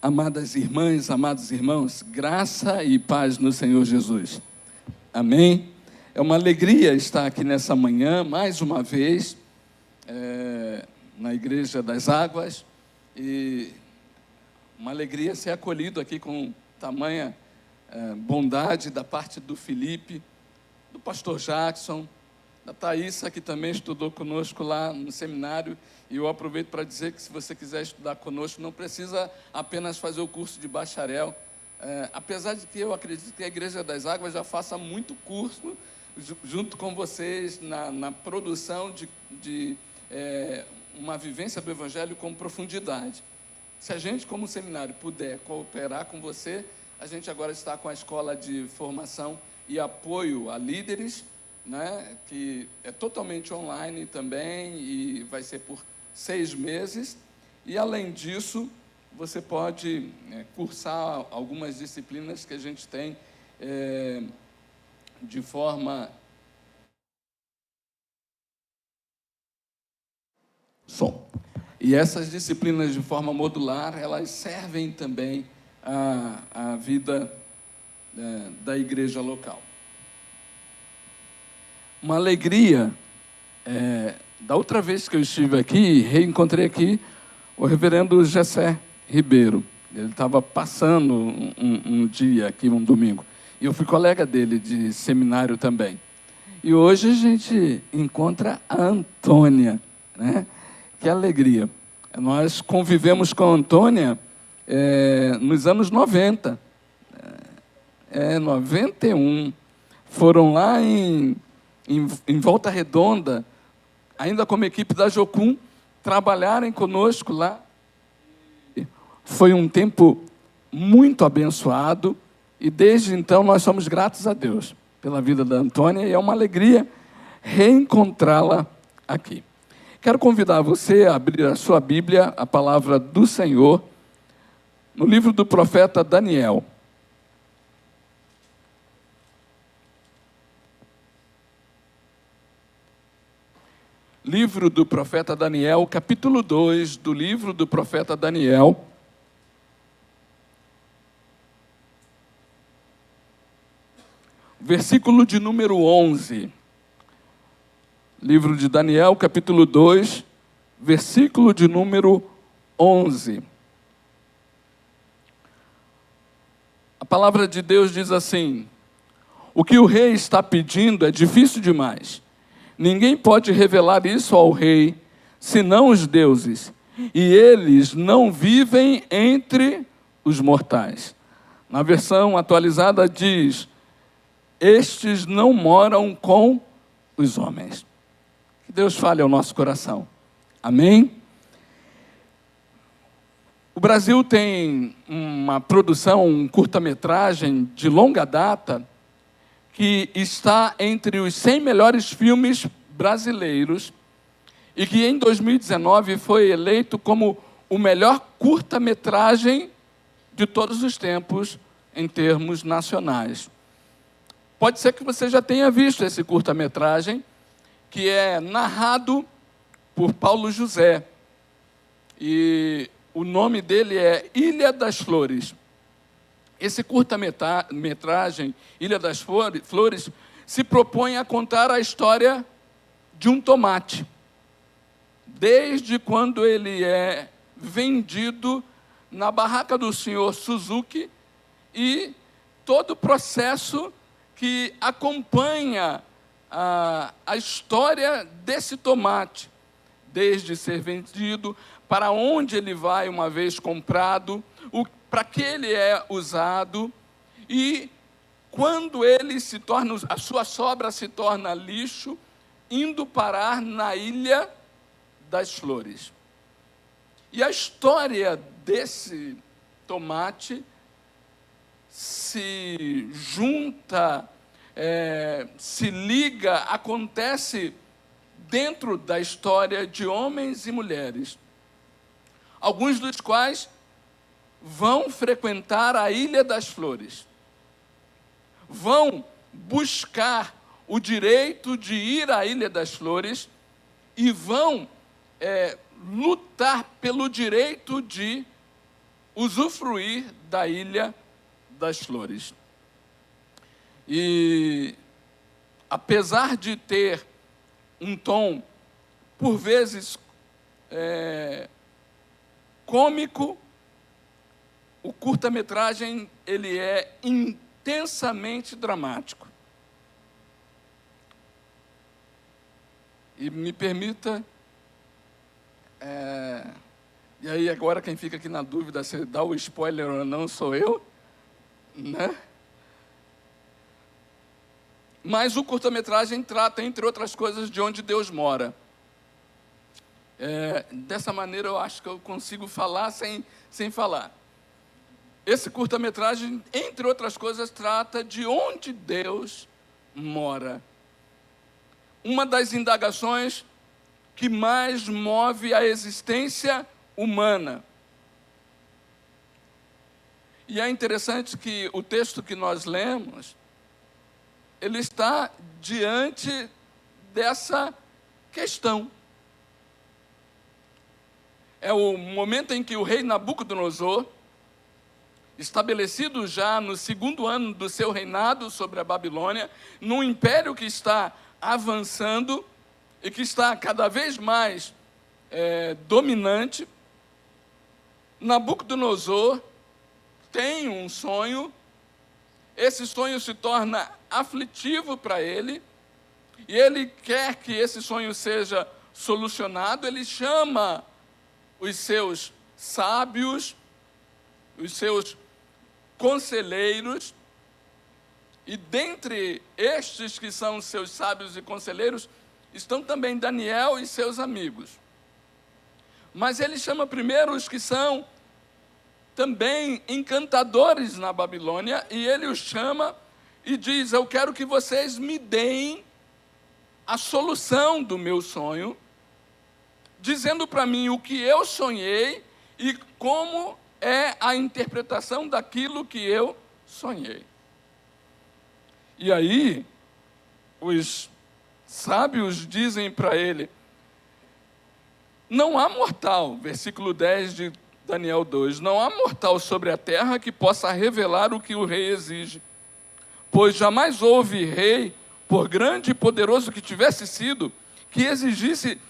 Amadas irmãs, amados irmãos, graça e paz no Senhor Jesus. Amém? É uma alegria estar aqui nessa manhã, mais uma vez, na Igreja das Águas, e uma alegria ser acolhido aqui com tamanha bondade da parte do Felipe, do pastor Jackson, da Thaísa, que também estudou conosco lá no seminário. E eu aproveito para dizer que, se você quiser estudar conosco, não precisa apenas fazer o curso de bacharel. Apesar de que eu acredito que a Igreja das Águas já faça muito curso junto com vocês na produção de uma vivência do Evangelho com profundidade. Se a gente, como seminário, puder cooperar com você, a gente agora está com a escola de formação e apoio a líderes, né, que é totalmente online também e vai ser por 6 meses. E, além disso, você pode cursar algumas disciplinas que a gente tem de forma... E essas disciplinas de forma modular, elas servem também à vida da igreja local. Uma alegria, da outra vez que eu estive aqui, reencontrei aqui o reverendo Gessé Ribeiro. Ele estava passando um dia aqui, um domingo, e eu fui colega dele de seminário também. E hoje a gente encontra a Antônia, né? Que alegria! Nós convivemos com a Antônia nos anos 90, 91. Foram lá em Volta Redonda, ainda como equipe da Jocum, trabalharem conosco lá. Foi um tempo muito abençoado, e desde então nós somos gratos a Deus pela vida da Antônia, e é uma alegria reencontrá-la aqui. Quero convidar você a abrir a sua Bíblia, a palavra do Senhor, no livro do profeta Daniel. Livro do profeta Daniel, capítulo 2 do livro do profeta Daniel. Versículo de número 11. Livro de Daniel, capítulo 2, versículo de número 11. A palavra de Deus diz assim: o que o rei está pedindo é difícil demais. Ninguém pode revelar isso ao rei, senão os deuses, e eles não vivem entre os mortais. Na versão atualizada diz: estes não moram com os homens. Que Deus fale ao nosso coração. Amém? O Brasil tem uma produção, um curta-metragem de longa data, que está entre os 100 melhores filmes brasileiros, e que em 2019 foi eleito como o melhor curta-metragem de todos os tempos em termos nacionais. Pode ser que você já tenha visto esse curta-metragem, que é narrado por Paulo José, e o nome dele é Ilha das Flores. Esse curta-metragem, Ilha das Flores, se propõe a contar a história de um tomate, desde quando ele é vendido na barraca do senhor Suzuki, e todo o processo que acompanha a história desse tomate, desde ser vendido, para onde ele vai uma vez comprado, para que ele é usado, e quando ele se torna, a sua sobra se torna lixo, indo parar na Ilha das Flores. E a história desse tomate se junta, se liga, acontece dentro da história de homens e mulheres, alguns dos quais vão frequentar a Ilha das Flores, vão buscar o direito de ir à Ilha das Flores e vão lutar pelo direito de usufruir da Ilha das Flores. E, apesar de ter um tom, por vezes, cômico, o curta-metragem ele é intensamente dramático. E me permita, e aí agora quem fica aqui na dúvida se dá o spoiler ou não sou eu, né? Mas o curta-metragem trata, entre outras coisas, de onde Deus mora. Dessa maneira eu acho que eu consigo falar sem falar. Esse curta-metragem, entre outras coisas, trata de onde Deus mora. Uma das indagações que mais move a existência humana. E é interessante que o texto que nós lemos, ele está diante dessa questão. É o momento em que o rei Nabucodonosor, estabelecido já no 2º ano do seu reinado sobre a Babilônia, num império que está avançando e que está cada vez mais dominante, Nabucodonosor tem um sonho. Esse sonho se torna aflitivo para ele, e ele quer que esse sonho seja solucionado. Ele chama os seus sábios, os seus conselheiros, e dentre estes que são seus sábios e conselheiros, estão também Daniel e seus amigos. Mas ele chama primeiro os que são também encantadores na Babilônia, e ele os chama e diz: eu quero que vocês me deem a solução do meu sonho, dizendo para mim o que eu sonhei e como é a interpretação daquilo que eu sonhei. E aí, os sábios dizem para ele: não há mortal, versículo 10 de Daniel 2, não há mortal sobre a terra que possa revelar o que o rei exige, pois jamais houve rei, por grande e poderoso que tivesse sido, que exigisse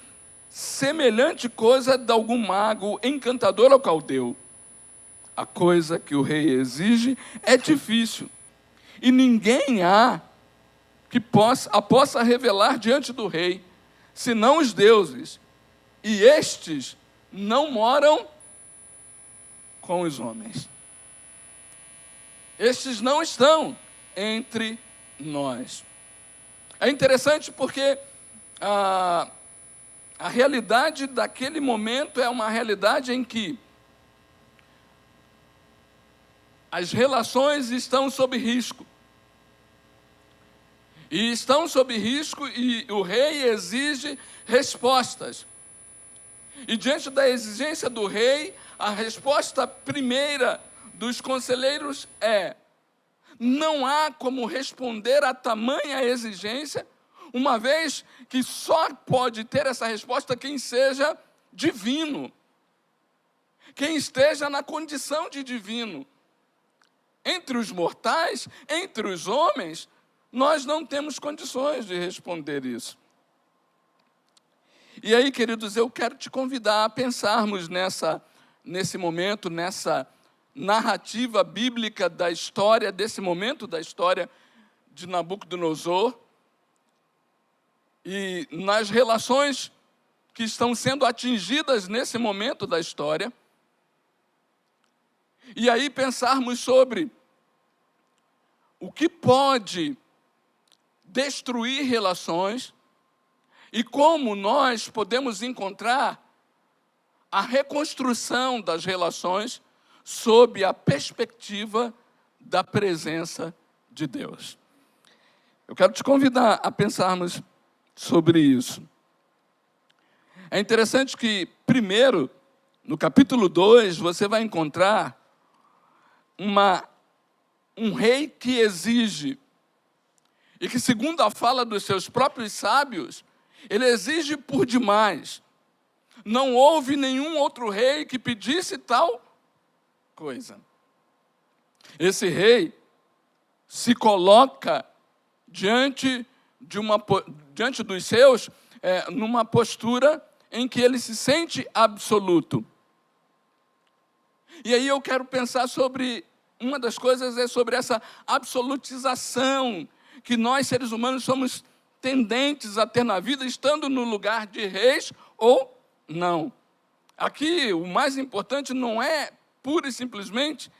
semelhante coisa de algum mago, encantador ou caldeu. A coisa que o rei exige é difícil, e ninguém há que possa revelar diante do rei, senão os deuses, e estes não moram com os homens. Estes não estão entre nós. É interessante porque a realidade daquele momento é uma realidade em que as relações estão sob risco. E estão sob risco, e o rei exige respostas. E diante da exigência do rei, a resposta primeira dos conselheiros é: não há como responder a tamanha exigência, uma vez que só pode ter essa resposta quem seja divino, quem esteja na condição de divino. Entre os mortais, entre os homens, nós não temos condições de responder isso. E aí, queridos, eu quero te convidar a pensarmos nesse momento, nessa narrativa bíblica da história, desse momento da história de Nabucodonosor, e nas relações que estão sendo atingidas nesse momento da história. E aí pensarmos sobre o que pode destruir relações e como nós podemos encontrar a reconstrução das relações sob a perspectiva da presença de Deus. Eu quero te convidar a pensarmos sobre isso. É interessante que, primeiro, no capítulo 2, você vai encontrar um rei que exige, e que, segundo a fala dos seus próprios sábios, ele exige por demais. Não houve nenhum outro rei que pedisse tal coisa. Esse rei se coloca diante dos seus, numa postura em que ele se sente absoluto. E aí eu quero pensar sobre, uma das coisas é sobre essa absolutização que nós, seres humanos, somos tendentes a ter na vida, estando no lugar de reis ou não. Aqui, o mais importante não é, pura e simplesmente,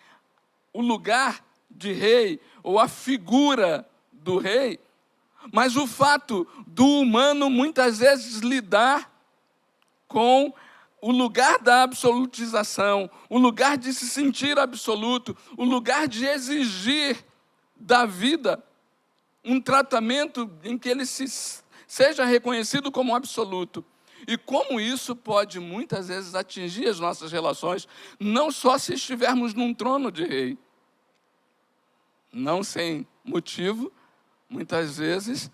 o lugar de rei, ou a figura do rei, mas o fato do humano, muitas vezes, lidar com o lugar da absolutização, o lugar de se sentir absoluto, o lugar de exigir da vida um tratamento em que ele seja reconhecido como absoluto. E como isso pode, muitas vezes, atingir as nossas relações, não só se estivermos num trono de rei. Não sem motivo, muitas vezes,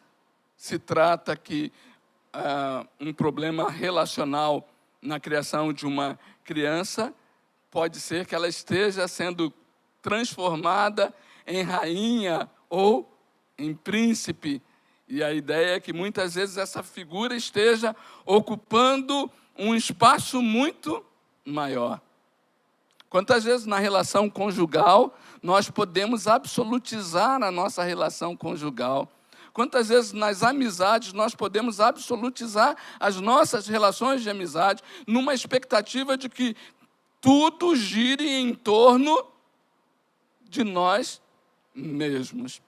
se trata que um problema relacional na criação de uma criança, pode ser que ela esteja sendo transformada em rainha ou em príncipe. E a ideia é que muitas vezes essa figura esteja ocupando um espaço muito maior. Quantas vezes na relação conjugal nós podemos absolutizar a nossa relação conjugal? Quantas vezes nas amizades nós podemos absolutizar as nossas relações de amizade, numa expectativa de que tudo gire em torno de nós mesmos.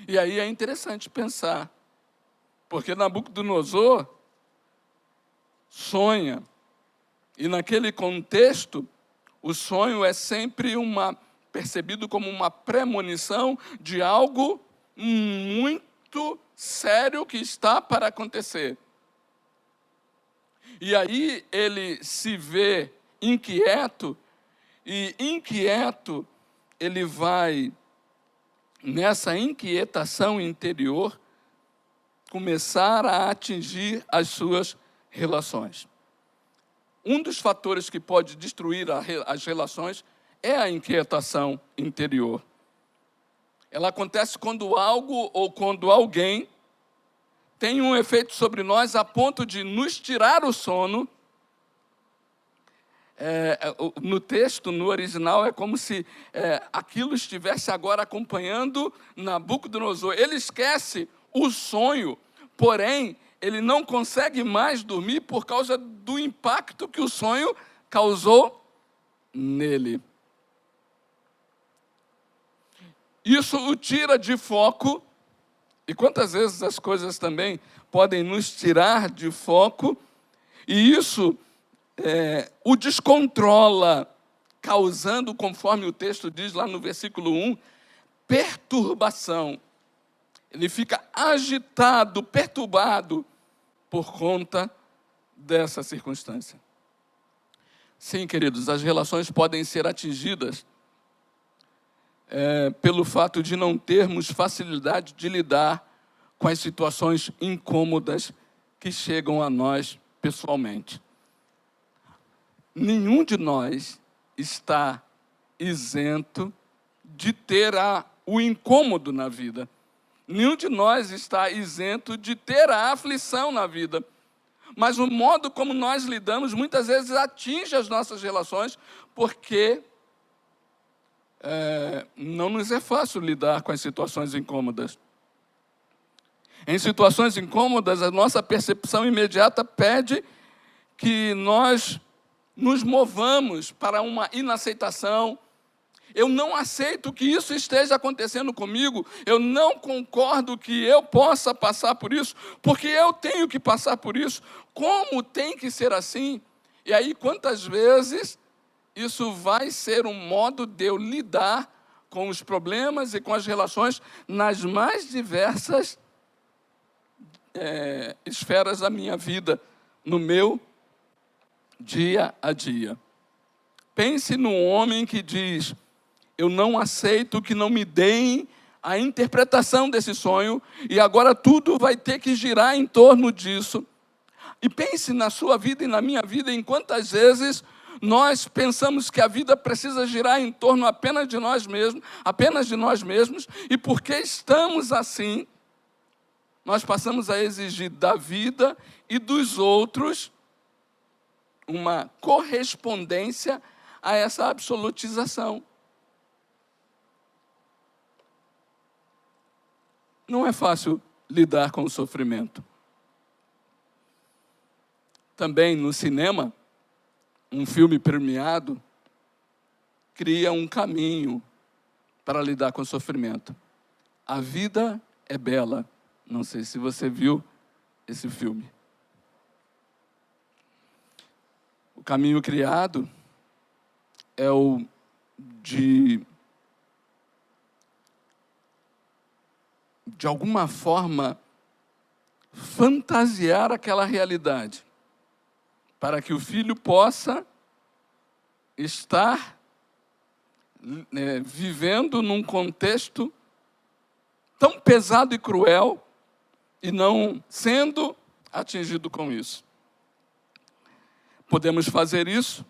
E aí é interessante pensar, porque Nabucodonosor sonha, e naquele contexto, o sonho é sempre percebido como uma premonição de algo muito sério que está para acontecer. E aí ele se vê inquieto, e inquieto ele vai, nessa inquietação interior, começar a atingir as suas relações. Um dos fatores que pode destruir as relações é a inquietação interior. Ela acontece quando algo ou quando alguém tem um efeito sobre nós a ponto de nos tirar o sono. No texto, no original, é como se aquilo estivesse agora acompanhando Nabucodonosor. Ele esquece o sonho, porém, ele não consegue mais dormir por causa do impacto que o sonho causou nele. Isso o tira de foco, e quantas vezes as coisas também podem nos tirar de foco, e isso o descontrola, causando, conforme o texto diz lá no versículo 1, perturbação. Ele fica agitado, perturbado, por conta dessa circunstância. Sim, queridos, as relações podem ser atingidas pelo fato de não termos facilidade de lidar com as situações incômodas que chegam a nós pessoalmente. Nenhum de nós está isento de ter o incômodo na vida. Nenhum de nós está isento de ter a aflição na vida. Mas o modo como nós lidamos, muitas vezes, atinge as nossas relações, porque não nos é fácil lidar com as situações incômodas. Em situações incômodas, a nossa percepção imediata pede que nós nos movamos para uma inaceitação. Eu não aceito que isso esteja acontecendo comigo, eu não concordo que eu possa passar por isso, porque eu tenho que passar por isso. Como tem que ser assim? E aí, quantas vezes isso vai ser um modo de eu lidar com os problemas e com as relações nas mais diversas esferas da minha vida, no meu dia a dia. Pense num homem que diz: eu não aceito que não me deem a interpretação desse sonho, e agora tudo vai ter que girar em torno disso. E pense na sua vida e na minha vida, em quantas vezes nós pensamos que a vida precisa girar em torno apenas de nós mesmos, e porque estamos assim, nós passamos a exigir da vida e dos outros uma correspondência a essa absolutização. Não é fácil lidar com o sofrimento. Também no cinema, um filme premiado cria um caminho para lidar com o sofrimento. A Vida é Bela. Não sei se você viu esse filme. O caminho criado é o de alguma forma, fantasiar aquela realidade, para que o filho possa estar vivendo num contexto tão pesado e cruel e não sendo atingido com isso. Podemos fazer isso,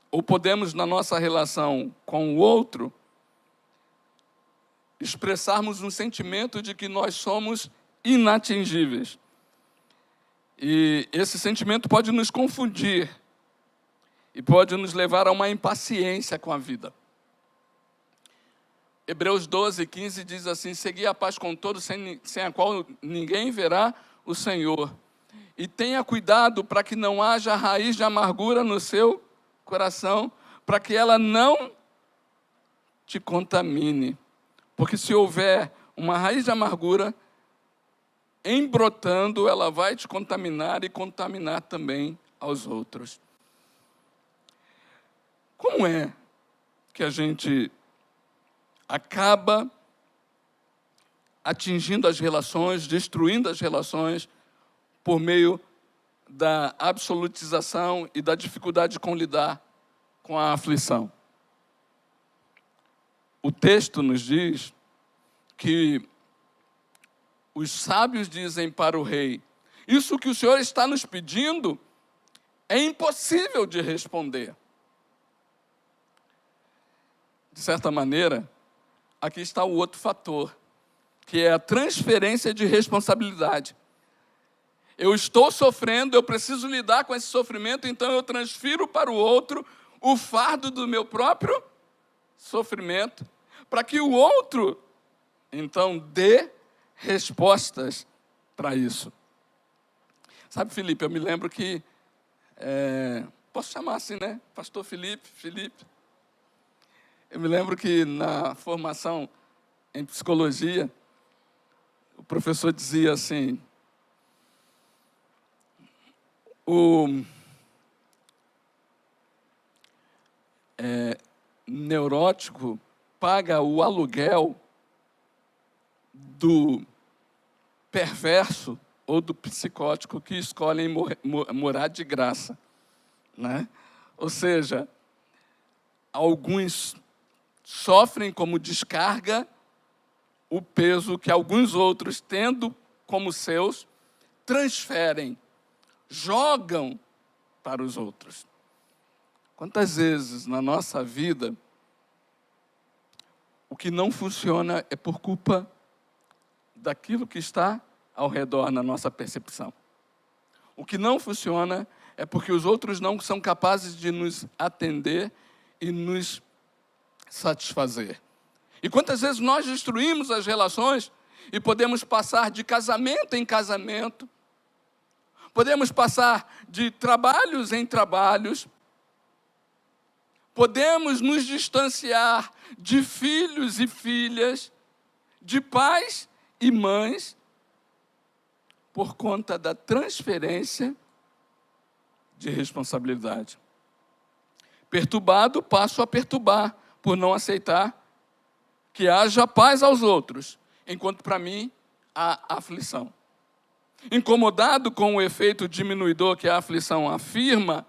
ou podemos, na nossa relação com o outro, expressarmos um sentimento de que nós somos inatingíveis. E esse sentimento pode nos confundir e pode nos levar a uma impaciência com a vida. Hebreus 12, 15 diz assim: segui a paz com todos, sem a qual ninguém verá o Senhor. E tenha cuidado para que não haja raiz de amargura no seu coração, para que ela não te contamine. Porque se houver uma raiz de amargura embrotando, ela vai te contaminar e contaminar também aos outros. Como é que a gente acaba atingindo as relações, destruindo as relações, por meio da absolutização e da dificuldade de lidar com a aflição? O texto nos diz que os sábios dizem para o rei: isso que o Senhor está nos pedindo é impossível de responder. De certa maneira, aqui está o outro fator, que é a transferência de responsabilidade. Eu estou sofrendo, eu preciso lidar com esse sofrimento, então eu transfiro para o outro o fardo do meu próprio sofrimento, para que o outro, então, dê respostas para isso. Sabe, Felipe, eu me lembro que, posso chamar assim, né? Pastor Felipe. Eu me lembro que na formação em psicologia, o professor dizia assim: o neurótico paga o aluguel do perverso ou do psicótico que escolhem morar de graça, né? Ou seja, alguns sofrem como descarga o peso que alguns outros, tendo como seus, transferem, jogam para os outros. Quantas vezes na nossa vida o que não funciona é por culpa daquilo que está ao redor na nossa percepção. O que não funciona é porque os outros não são capazes de nos atender e nos satisfazer. E quantas vezes nós destruímos as relações e podemos passar de casamento em casamento, podemos passar de trabalhos em trabalhos, podemos nos distanciar de filhos e filhas, de pais e mães, por conta da transferência de responsabilidade. Perturbado, passo a perturbar, por não aceitar que haja paz aos outros, enquanto para mim há aflição. Incomodado com o efeito diminuidor que a aflição afirma,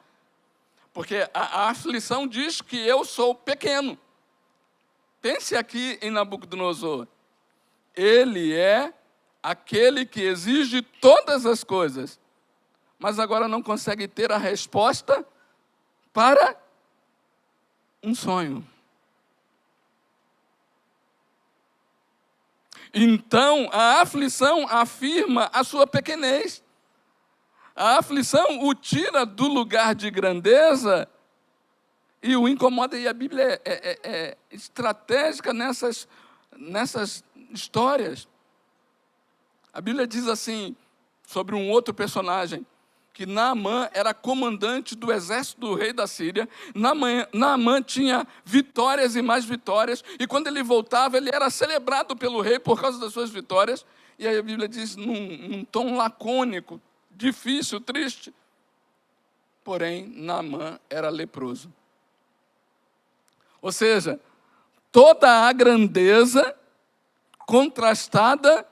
porque a aflição diz que eu sou pequeno. Pense aqui em Nabucodonosor. Ele é aquele que exige todas as coisas, mas agora não consegue ter a resposta para um sonho. Então, a aflição afirma a sua pequenez. A aflição o tira do lugar de grandeza e o incomoda. E a Bíblia é estratégica nessas histórias. A Bíblia diz assim, sobre um outro personagem, que Naamã era comandante do exército do rei da Síria. Naamã tinha vitórias e mais vitórias, e quando ele voltava, ele era celebrado pelo rei por causa das suas vitórias. E aí a Bíblia diz, num tom lacônico, difícil, triste, porém, Naamã era leproso. Ou seja, toda a grandeza contrastada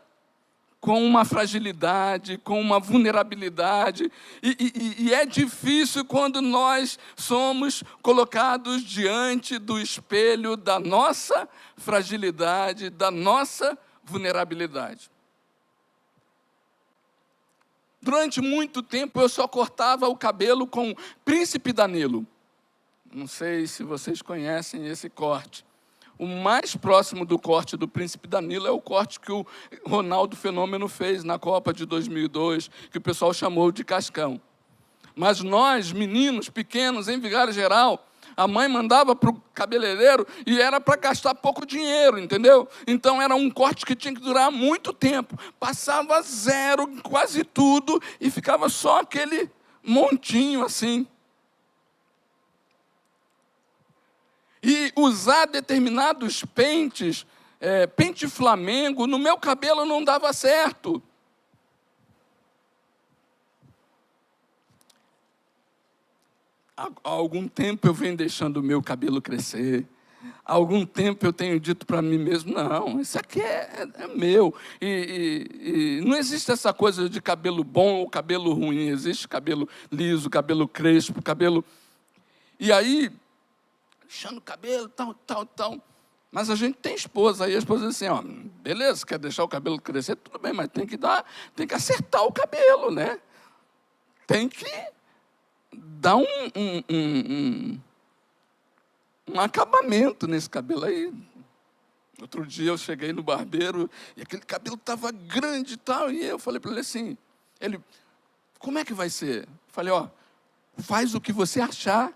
com uma fragilidade, com uma vulnerabilidade. E é difícil quando nós somos colocados diante do espelho da nossa fragilidade, da nossa vulnerabilidade. Durante muito tempo eu só cortava o cabelo com Príncipe Danilo. Não sei se vocês conhecem esse corte. O mais próximo do corte do Príncipe Danilo é o corte que o Ronaldo Fenômeno fez na Copa de 2002, que o pessoal chamou de cascão. Mas nós, meninos pequenos, em Vigário Geral, a mãe mandava para o cabeleireiro e era para gastar pouco dinheiro, entendeu? Então era um corte que tinha que durar muito tempo. Passava zero, quase tudo, e ficava só aquele montinho assim. E usar determinados pentes, pente Flamengo, no meu cabelo não dava certo. Há algum tempo eu venho deixando o meu cabelo crescer. Há algum tempo eu tenho dito para mim mesmo, não, isso aqui é meu. E não existe essa coisa de cabelo bom ou cabelo ruim. Existe cabelo liso, cabelo crespo, cabelo... E aí... deixando o cabelo, tal. Mas a gente tem esposa, aí a esposa diz assim, ó, beleza, quer deixar o cabelo crescer, tudo bem, mas tem que acertar o cabelo, né? Tem que dar um acabamento nesse cabelo aí. Outro dia eu cheguei no barbeiro e aquele cabelo estava grande e tal, e eu falei para ele assim, como é que vai ser? Eu falei, ó, faz o que você achar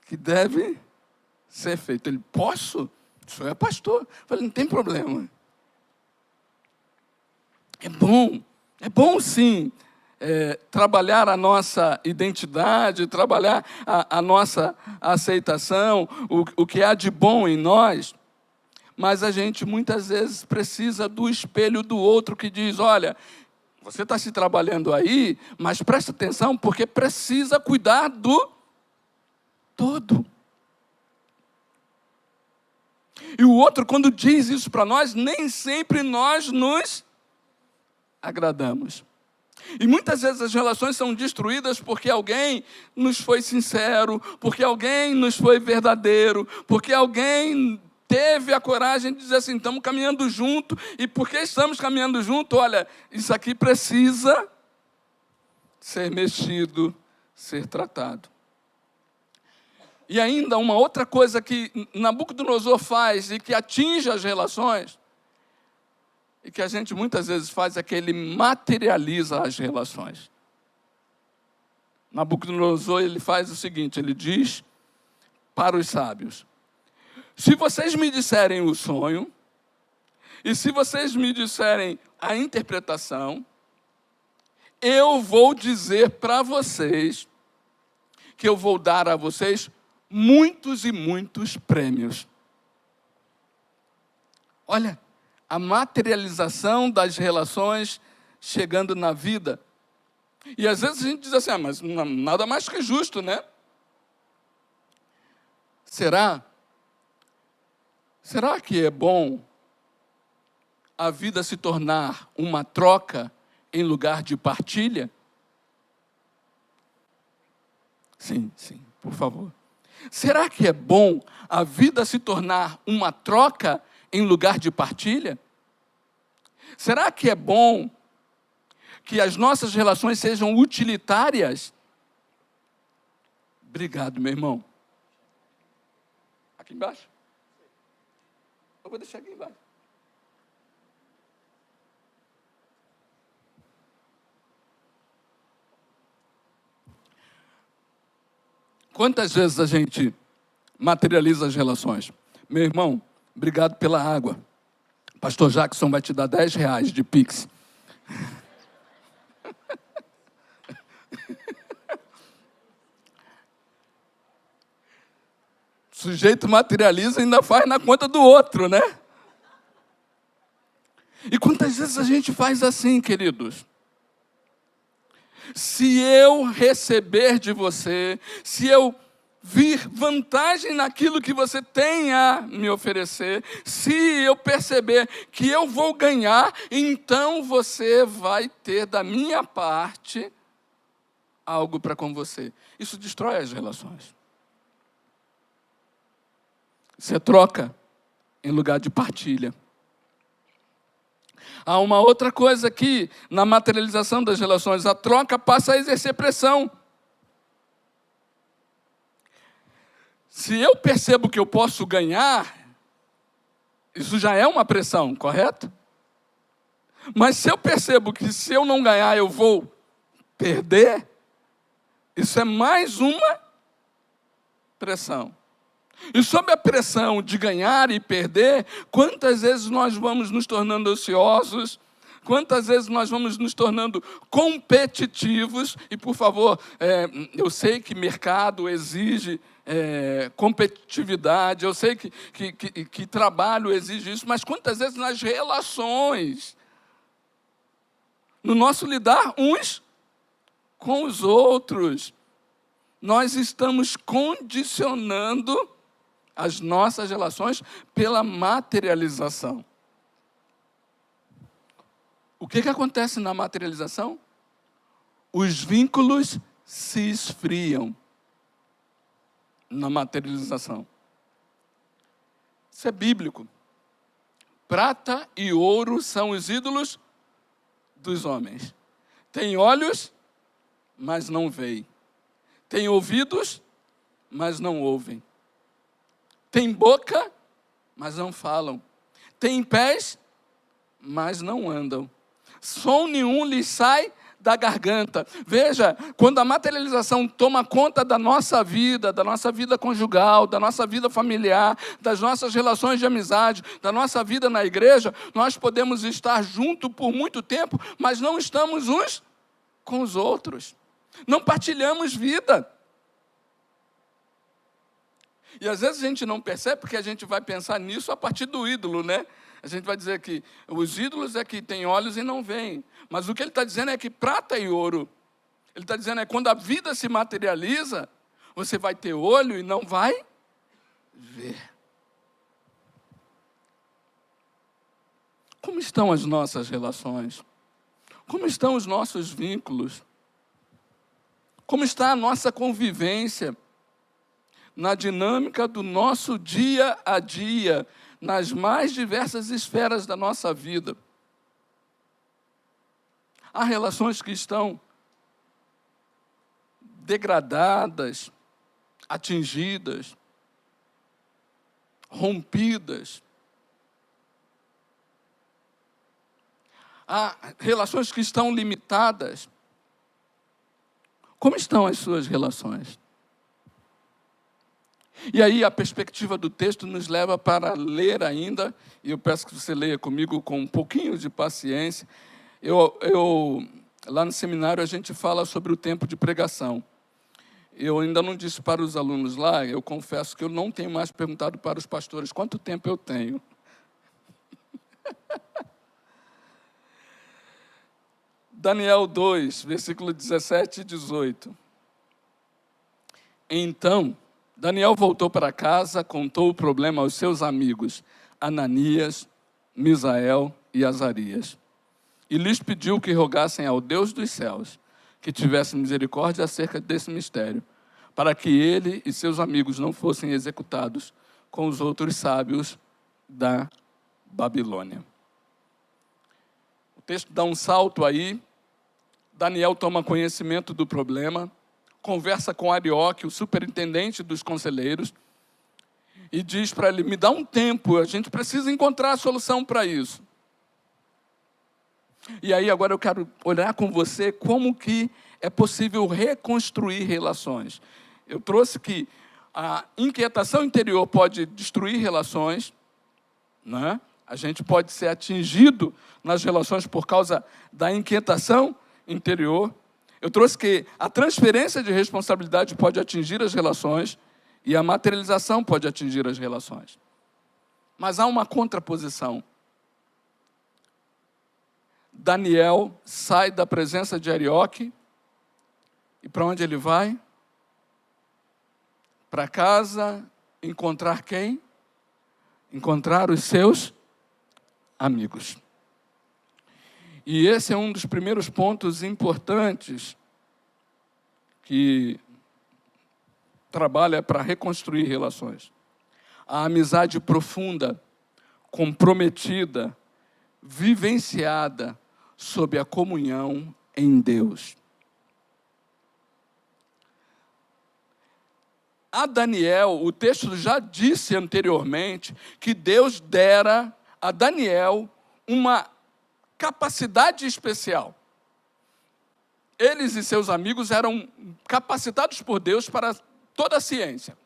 que deve ser feito. Ele, posso? O senhor é pastor. Eu falei, não tem problema. É bom sim, trabalhar a nossa identidade, trabalhar a nossa aceitação, o que há de bom em nós, mas a gente muitas vezes precisa do espelho do outro que diz, olha, você está se trabalhando aí, mas presta atenção, porque precisa cuidar do todo. E o outro, quando diz isso para nós, nem sempre nós nos agradamos. E muitas vezes as relações são destruídas porque alguém nos foi sincero, porque alguém nos foi verdadeiro, porque alguém teve a coragem de dizer assim, estamos caminhando junto, e porque estamos caminhando junto, olha, isso aqui precisa ser mexido, ser tratado. E ainda uma outra coisa que Nabucodonosor faz e que atinge as relações, e que a gente muitas vezes faz, é que ele materializa as relações. Nabucodonosor, ele faz o seguinte, ele diz para os sábios, se vocês me disserem o sonho, e se vocês me disserem a interpretação, eu vou dizer para vocês que eu vou dar a vocês muitos e muitos prêmios. Olha, a materialização das relações chegando na vida. E às vezes a gente diz assim, mas nada mais que justo, né? Será que é bom a vida se tornar uma troca em lugar de partilha? Sim, por favor. Será que é bom a vida se tornar uma troca em lugar de partilha? Será que é bom que as nossas relações sejam utilitárias? Obrigado, meu irmão. Aqui embaixo? Eu vou deixar aqui embaixo. Quantas vezes a gente materializa as relações? Meu irmão, obrigado pela água. Pastor Jackson vai te dar R$10 de Pix. O sujeito materializa e ainda faz na conta do outro, né? E quantas vezes a gente faz assim, queridos? Se eu receber de você, se eu vir vantagem naquilo que você tem a me oferecer, se eu perceber que eu vou ganhar, então você vai ter da minha parte algo para com você. Isso destrói as relações. Você troca em lugar de partilha. Há uma outra coisa aqui na materialização das relações. A troca passa a exercer pressão. Se eu percebo que eu posso ganhar, isso já é uma pressão, correto? Mas se eu percebo que se eu não ganhar eu vou perder, isso é mais uma pressão. E sob a pressão de ganhar e perder, quantas vezes nós vamos nos tornando ansiosos, quantas vezes nós vamos nos tornando competitivos, e por favor, eu sei que mercado exige competitividade, eu sei que trabalho exige isso, mas quantas vezes nas relações, no nosso lidar uns com os outros, nós estamos condicionando as nossas relações pela materialização. O que acontece na materialização? Os vínculos se esfriam na materialização. Isso é bíblico. Prata e ouro são os ídolos dos homens. Tem olhos, mas não veem. Tem ouvidos, mas não ouvem. Tem boca, mas não falam. Tem pés, mas não andam. Som nenhum lhes sai da garganta. Veja, quando a materialização toma conta da nossa vida conjugal, da nossa vida familiar, das nossas relações de amizade, da nossa vida na igreja, nós podemos estar juntos por muito tempo, mas não estamos uns com os outros. Não partilhamos vida. E às vezes a gente não percebe porque a gente vai pensar nisso a partir do ídolo, né? A gente vai dizer que os ídolos é que têm olhos e não veem. Mas o que ele está dizendo é que prata e ouro, ele está dizendo é que quando a vida se materializa, você vai ter olho e não vai ver. Como estão as nossas relações? Como estão os nossos vínculos? Como está a nossa convivência na dinâmica do nosso dia a dia, nas mais diversas esferas da nossa vida? Há relações que estão degradadas, atingidas, rompidas. Há relações que estão limitadas. Como estão as suas relações? E aí a perspectiva do texto nos leva para ler ainda, e eu peço que você leia comigo com um pouquinho de paciência. Lá no seminário a gente fala sobre o tempo de pregação. Eu ainda não disse para os alunos lá, eu confesso que eu não tenho mais perguntado para os pastores quanto tempo eu tenho. Daniel 2, versículo 17 e 18. Então, Daniel voltou para casa, contou o problema aos seus amigos, Ananias, Misael e Azarias. E lhes pediu que rogassem ao Deus dos céus, que tivesse misericórdia acerca desse mistério, para que ele e seus amigos não fossem executados com os outros sábios da Babilônia. O texto dá um salto aí. Daniel toma conhecimento do problema, conversa com Arioque, o superintendente dos conselheiros, e diz para ele: me dá um tempo, a gente precisa encontrar a solução para isso. E aí agora eu quero olhar com você como que é possível reconstruir relações. Eu trouxe que a inquietação interior pode destruir relações, né? A gente pode ser atingido nas relações por causa da inquietação interior. Eu trouxe que a transferência de responsabilidade pode atingir as relações e a materialização pode atingir as relações. Mas há uma contraposição. Daniel sai da presença de Arioque e para onde ele vai? Para casa encontrar quem? Encontrar os seus amigos. E esse é um dos primeiros pontos importantes que trabalha para reconstruir relações. A amizade profunda, comprometida, vivenciada sob a comunhão em Deus. A Daniel, o texto já disse anteriormente que Deus dera a Daniel uma capacidade especial. Eles e seus amigos eram capacitados por Deus para toda a ciência.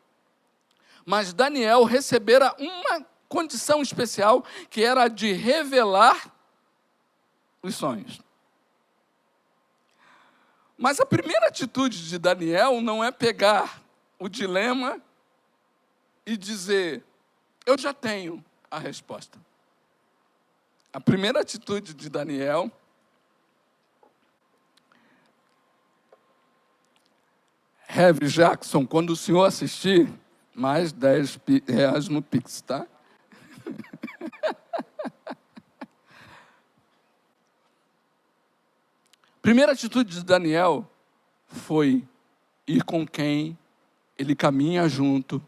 Mas Daniel recebera uma condição especial, que era a de revelar os sonhos. Mas a primeira atitude de Daniel não é pegar o dilema e dizer: eu já tenho a resposta. A primeira atitude de Daniel Heavy Jackson, quando o senhor assistir, mais R$10 no Pix, tá? Primeira atitude de Daniel foi ir com quem ele caminha junto,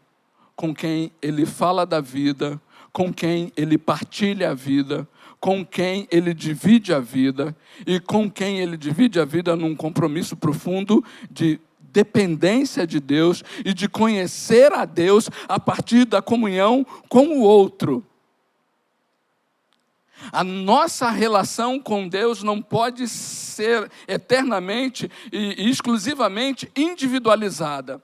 com quem ele fala da vida, com quem ele partilha a vida, com quem ele divide a vida, e com quem ele divide a vida num compromisso profundo de dependência de Deus e de conhecer a Deus a partir da comunhão com o outro. A nossa relação com Deus não pode ser eternamente e exclusivamente individualizada.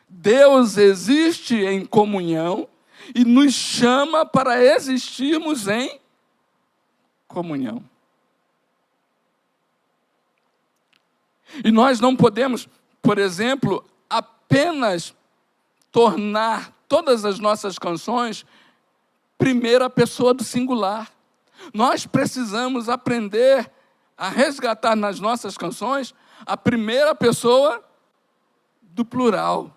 Deus existe em comunhão e nos chama para existirmos em comunhão. E nós não podemos, por exemplo, apenas tornar todas as nossas canções primeira pessoa do singular. Nós precisamos aprender a resgatar nas nossas canções a primeira pessoa do plural.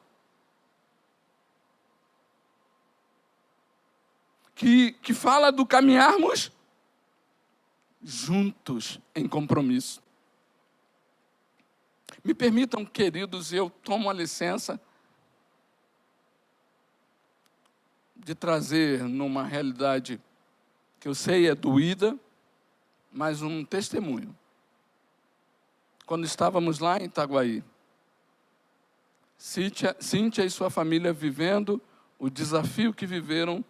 Que fala do caminharmos juntos em compromisso. Me permitam, queridos, eu tomo a licença de trazer numa realidade que eu sei é doída, mas um testemunho. Quando estávamos lá em Itaguaí, Cíntia e sua família vivendo o desafio que viveram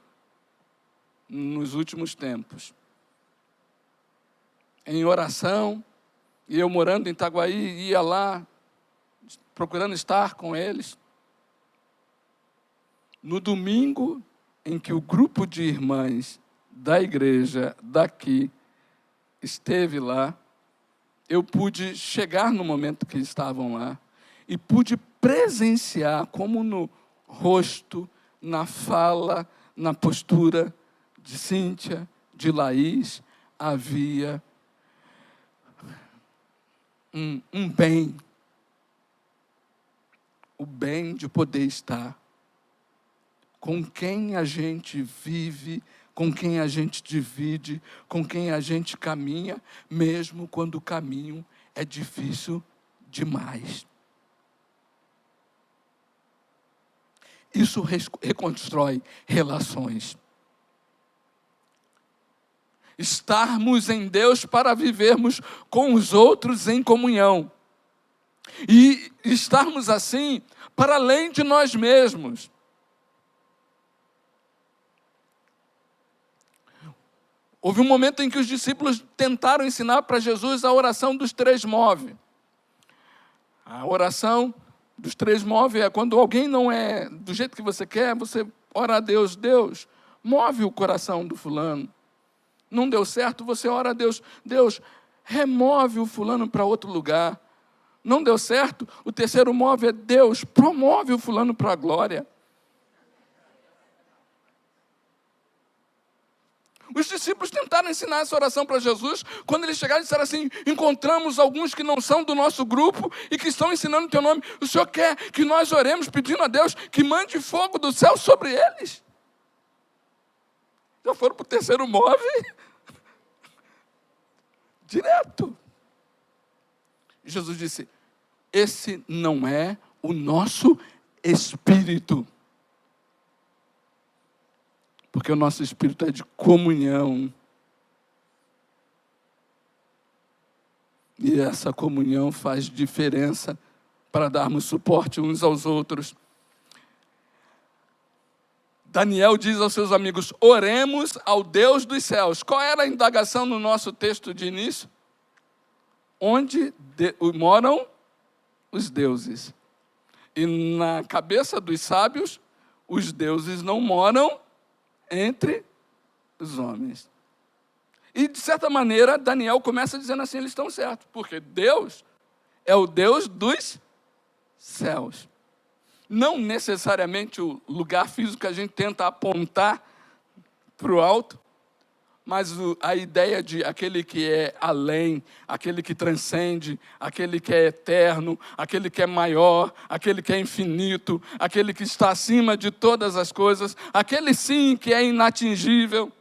nos últimos tempos. Em oração, e eu morando em Itaguaí, ia lá, procurando estar com eles. No domingo, em que o grupo de irmãs da igreja daqui esteve lá, eu pude chegar no momento que estavam lá e pude presenciar como no rosto, na fala, na postura de Cíntia, de Laís, havia um bem. O bem de poder estar com quem a gente vive, com quem a gente divide, com quem a gente caminha, mesmo quando o caminho é difícil demais. Isso reconstrói relações. Estarmos em Deus para vivermos com os outros em comunhão. e estarmos assim para além de nós mesmos. Houve um momento em que os discípulos tentaram ensinar para Jesus a oração dos 3 move. A oração dos 3 move é quando alguém não é do jeito que você quer, você ora a Deus, Deus, move o coração do fulano. Não deu certo, você ora a Deus, Deus, remove o fulano para outro lugar. Não deu certo, o 3º move é Deus, promove o fulano para a glória. Os discípulos tentaram ensinar essa oração para Jesus, quando eles chegaram e disseram assim, encontramos alguns que não são do nosso grupo e que estão ensinando o teu nome. O Senhor quer que nós oremos pedindo a Deus que mande fogo do céu sobre eles? Já foram para o 3º move? Direto. Jesus disse, esse não é o nosso espírito. Porque o nosso espírito é de comunhão. E essa comunhão faz diferença para darmos suporte uns aos outros. Daniel diz aos seus amigos, oremos ao Deus dos céus. Qual era a indagação no nosso texto de início? Onde moram os deuses. E na cabeça dos sábios, os deuses não moram entre os homens. E, de certa maneira, Daniel começa dizendo assim, eles estão certos, porque Deus é o Deus dos céus. Não necessariamente o lugar físico que a gente tenta apontar para o alto, mas a ideia de aquele que é além, aquele que transcende, aquele que é eterno, aquele que é maior, aquele que é infinito, aquele que está acima de todas as coisas, aquele sim que é inatingível.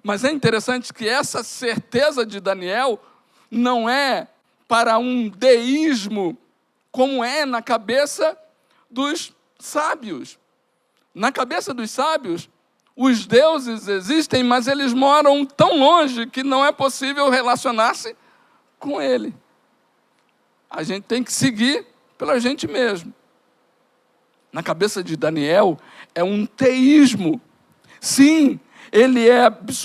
Mas é interessante que essa certeza de Daniel não é para um deísmo, como é na cabeça dos sábios. Na cabeça dos sábios, os deuses existem, mas eles moram tão longe que não é possível relacionar-se com ele. A gente tem que seguir pela gente mesmo. Na cabeça de Daniel, é um teísmo. Sim, ele é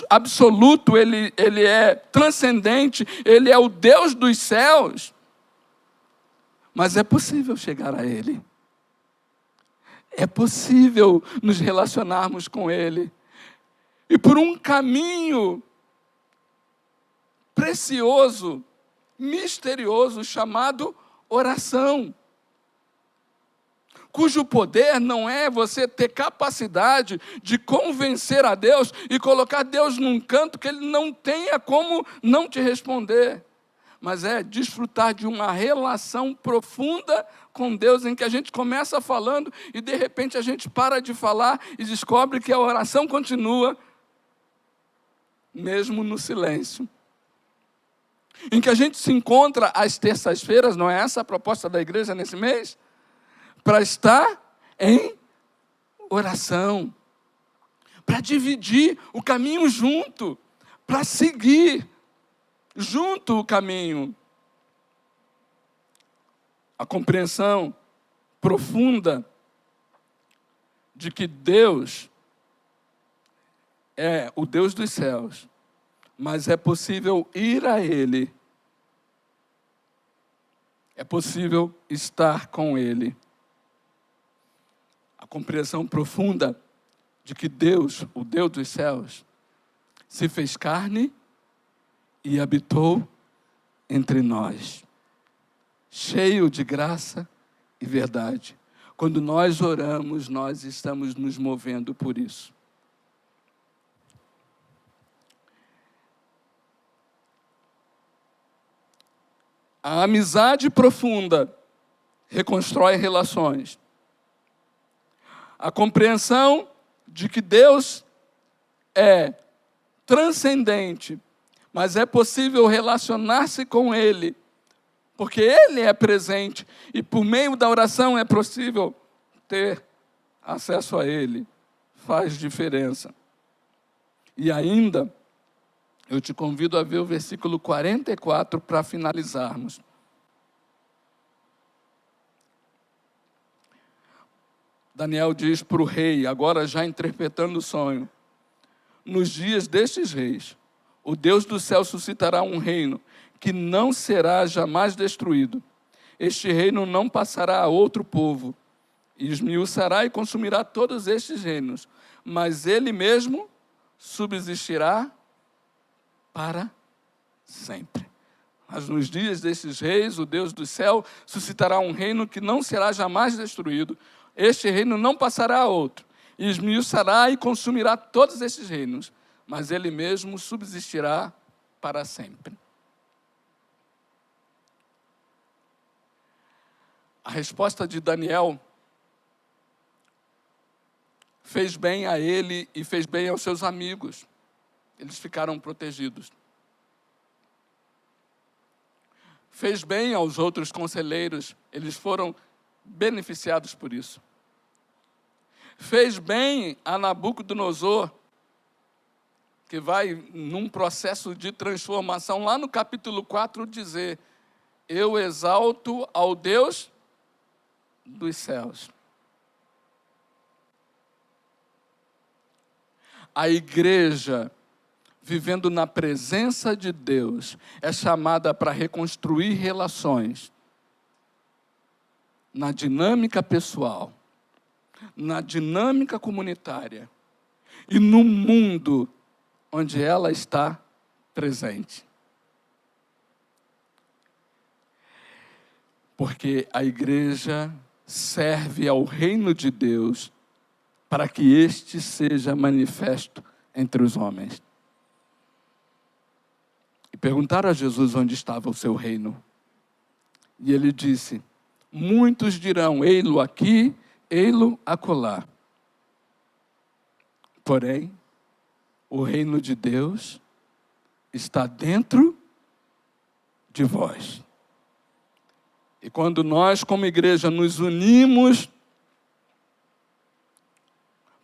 absoluto, ele é transcendente, ele é o Deus dos céus. Mas é possível chegar a ele. É possível nos relacionarmos com ele. E por um caminho precioso, misterioso, chamado oração. Cujo poder não é você ter capacidade de convencer a Deus e colocar Deus num canto que Ele não tenha como não te responder. Mas é desfrutar de uma relação profunda com Deus, em que a gente começa falando e de repente a gente para de falar e descobre que a oração continua, mesmo no silêncio. Em que a gente se encontra às terças-feiras, não é essa a proposta da igreja nesse mês? Para estar em oração, para dividir o caminho junto, para seguir junto o caminho. A compreensão profunda de que Deus é o Deus dos céus, mas é possível ir a Ele. É possível estar com Ele. A compreensão profunda de que Deus, o Deus dos céus, se fez carne e habitou entre nós, cheio de graça e verdade. Quando nós oramos, nós estamos nos movendo por isso. A amizade profunda reconstrói relações. A compreensão de que Deus é transcendente, mas é possível relacionar-se com Ele, porque Ele é presente, e por meio da oração é possível ter acesso a Ele. Faz diferença. E ainda, Eu te convido a ver o versículo 44 para finalizarmos. Daniel diz para o rei, agora já interpretando o sonho: nos dias destes reis, o Deus do céu suscitará um reino que não será jamais destruído. Este reino não passará a outro povo, e esmiuçará e consumirá todos estes reinos, mas ele mesmo subsistirá para sempre. Mas nos dias destes reis, o Deus do céu suscitará um reino que não será jamais destruído. Este reino não passará a outro, e esmiuçará e consumirá todos estes reinos, mas ele mesmo subsistirá para sempre. A resposta de Daniel fez bem a ele e fez bem aos seus amigos. Eles ficaram protegidos. Fez bem aos outros conselheiros, eles foram beneficiados por isso. Fez bem a Nabucodonosor, que vai num processo de transformação, lá no capítulo 4, dizer: eu exalto ao Deus dos céus. A igreja, vivendo na presença de Deus, é chamada para reconstruir relações na dinâmica pessoal, na dinâmica comunitária e no mundo onde ela está presente. Porque a igreja serve ao reino de Deus para que este seja manifesto entre os homens. E perguntaram a Jesus onde estava o seu reino. E ele disse: muitos dirão, ei-lo aqui, ei-lo acolá. Porém, o reino de Deus está dentro de vós. E quando nós, como igreja, nos unimos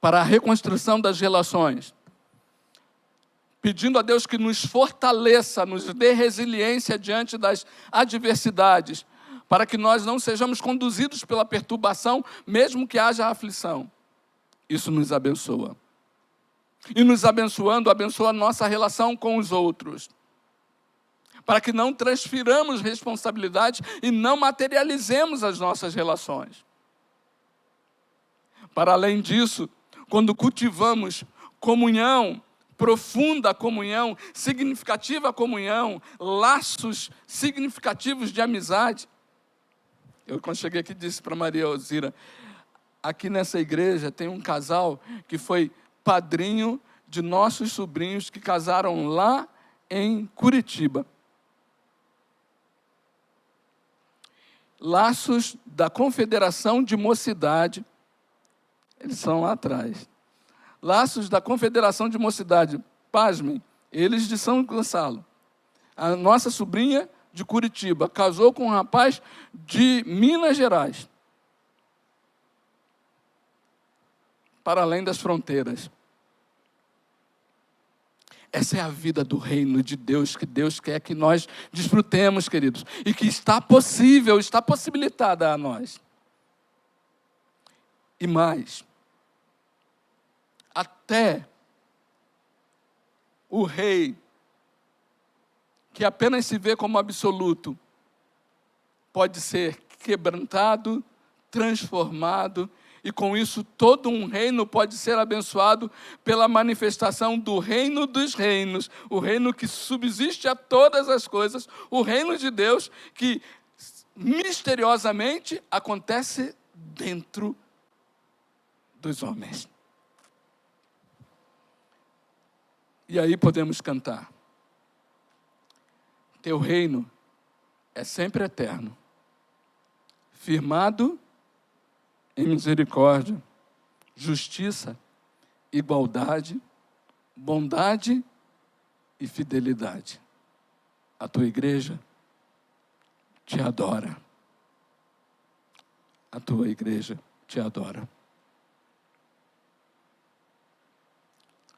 para a reconstrução das relações, pedindo a Deus que nos fortaleça, nos dê resiliência diante das adversidades, para que nós não sejamos conduzidos pela perturbação, mesmo que haja aflição. Isso nos abençoa. E nos abençoando, abençoa a nossa relação com os outros, para que não transfiramos responsabilidade e não materializemos as nossas relações. Para além disso, quando cultivamos comunhão, profunda comunhão, significativa comunhão, laços significativos de amizade. Eu, quando cheguei aqui, disse para Maria Elzira: aqui nessa igreja tem um casal que foi padrinho de nossos sobrinhos que casaram lá em Curitiba. Laços da Confederação de Mocidade. Eles são lá atrás. Laços da Confederação de Mocidade. Pasmem, eles de São Gonçalo. A nossa sobrinha de Curitiba casou com um rapaz de Minas Gerais. Para além das fronteiras. Essa é a vida do reino de Deus, que Deus quer que nós desfrutemos, queridos. E que está possível, está possibilitada a nós. E mais, até o rei, que apenas se vê como absoluto, pode ser quebrantado, transformado, e com isso todo um reino pode ser abençoado pela manifestação do reino dos reinos, o reino que subsiste a todas as coisas, o reino de Deus que misteriosamente acontece dentro dos homens. E aí podemos cantar: teu reino é sempre eterno, firmado em misericórdia, justiça, igualdade, bondade e fidelidade. A tua igreja te adora. A tua igreja te adora.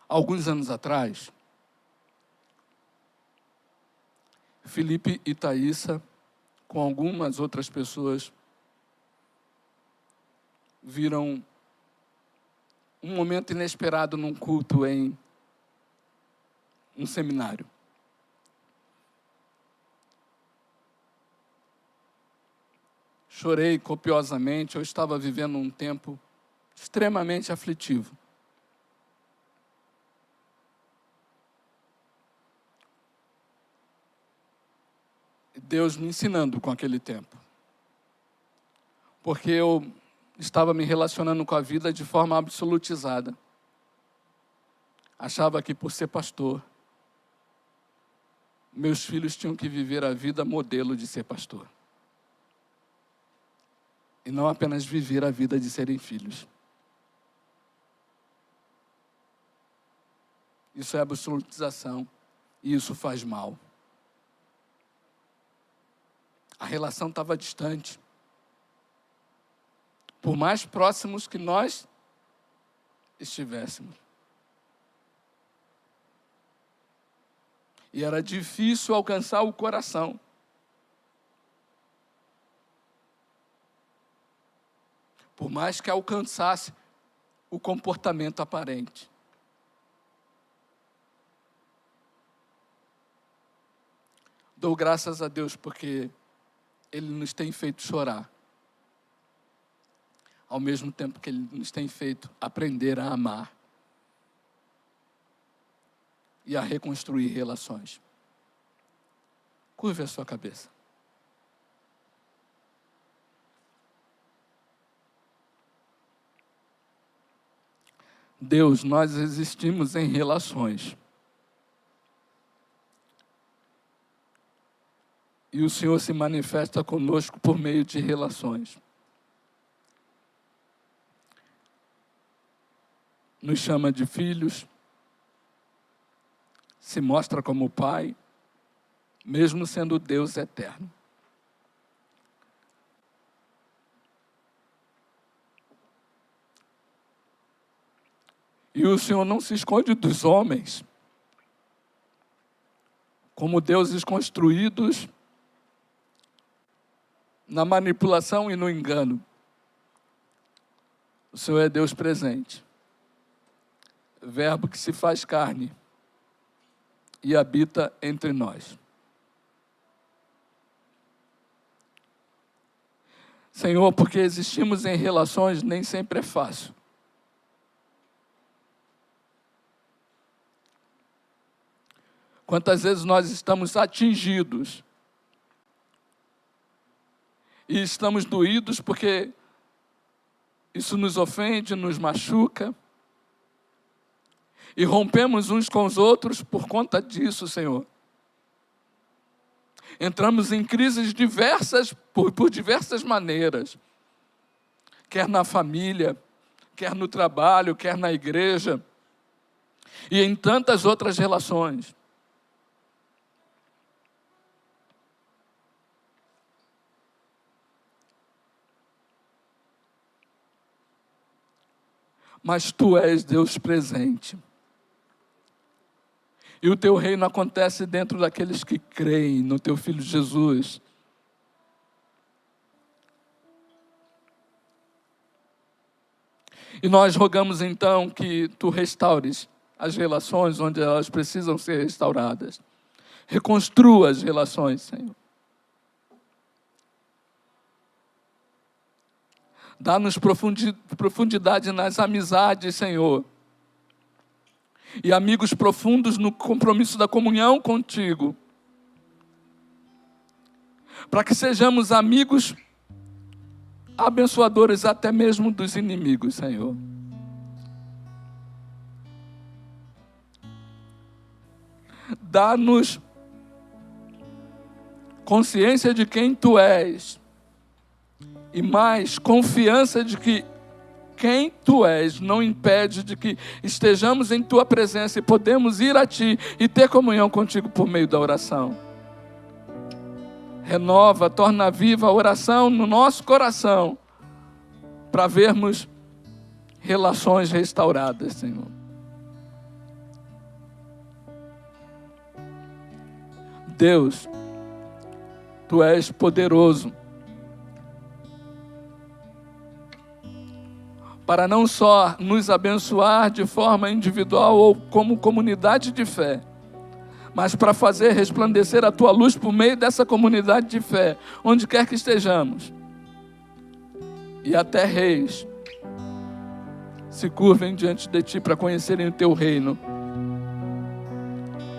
Alguns anos atrás, Felipe e Thaísa, com algumas outras pessoas, viram um momento inesperado num culto em um seminário. Chorei copiosamente, eu estava vivendo um tempo extremamente aflitivo. Deus me ensinando com aquele tempo. Porque eu estava me relacionando com a vida de forma absolutizada. Achava que por ser pastor, meus filhos tinham que viver a vida modelo de ser pastor. E não apenas viver a vida de serem filhos. Isso é absolutização e isso faz mal. A relação estava distante. Por mais próximos que nós estivéssemos. E era difícil alcançar o coração. Por mais que alcançasse o comportamento aparente. Dou graças a Deus porque Ele nos tem feito chorar. Ao mesmo tempo que Ele nos tem feito aprender a amar. E a reconstruir relações. Curve a sua cabeça. Deus, nós existimos em relações. E o Senhor se manifesta conosco por meio de relações. Nos chama de filhos, se mostra como Pai, mesmo sendo Deus eterno. E o Senhor não se esconde dos homens, como deuses construídos na manipulação e no engano. O Senhor é Deus presente, Verbo que se faz carne e habita entre nós. Senhor, porque existimos em relações, nem sempre é fácil. Quantas vezes nós estamos atingidos e estamos doídos porque isso nos ofende, nos machuca. E rompemos uns com os outros por conta disso, Senhor. Entramos em crises diversas, por diversas maneiras. Quer na família, quer no trabalho, quer na igreja. E em tantas outras relações. Mas Tu és Deus presente. E o Teu reino acontece dentro daqueles que creem no Teu Filho Jesus. E nós rogamos então que Tu restaures as relações onde elas precisam ser restauradas. Reconstrua as relações, Senhor. Dá-nos profundidade nas amizades, Senhor. E amigos profundos no compromisso da comunhão contigo. Para que sejamos amigos abençoadores até mesmo dos inimigos, Senhor. Dá-nos consciência de quem Tu és. E mais, confiança de que quem Tu és não impede de que estejamos em Tua presença e podemos ir a Ti e ter comunhão contigo por meio da oração. Renova, torna viva a oração no nosso coração para vermos relações restauradas, Senhor. Deus, Tu és poderoso para não só nos abençoar de forma individual ou como comunidade de fé, mas para fazer resplandecer a Tua luz por meio dessa comunidade de fé, onde quer que estejamos. E até reis se curvem diante de Ti para conhecerem o Teu reino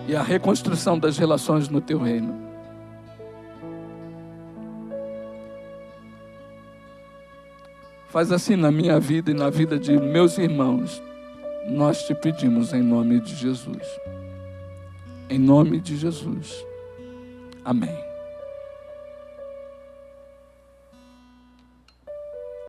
e a reconstrução das relações no Teu reino. Faz assim na minha vida e na vida de meus irmãos. Nós te pedimos em nome de Jesus. Em nome de Jesus. Amém.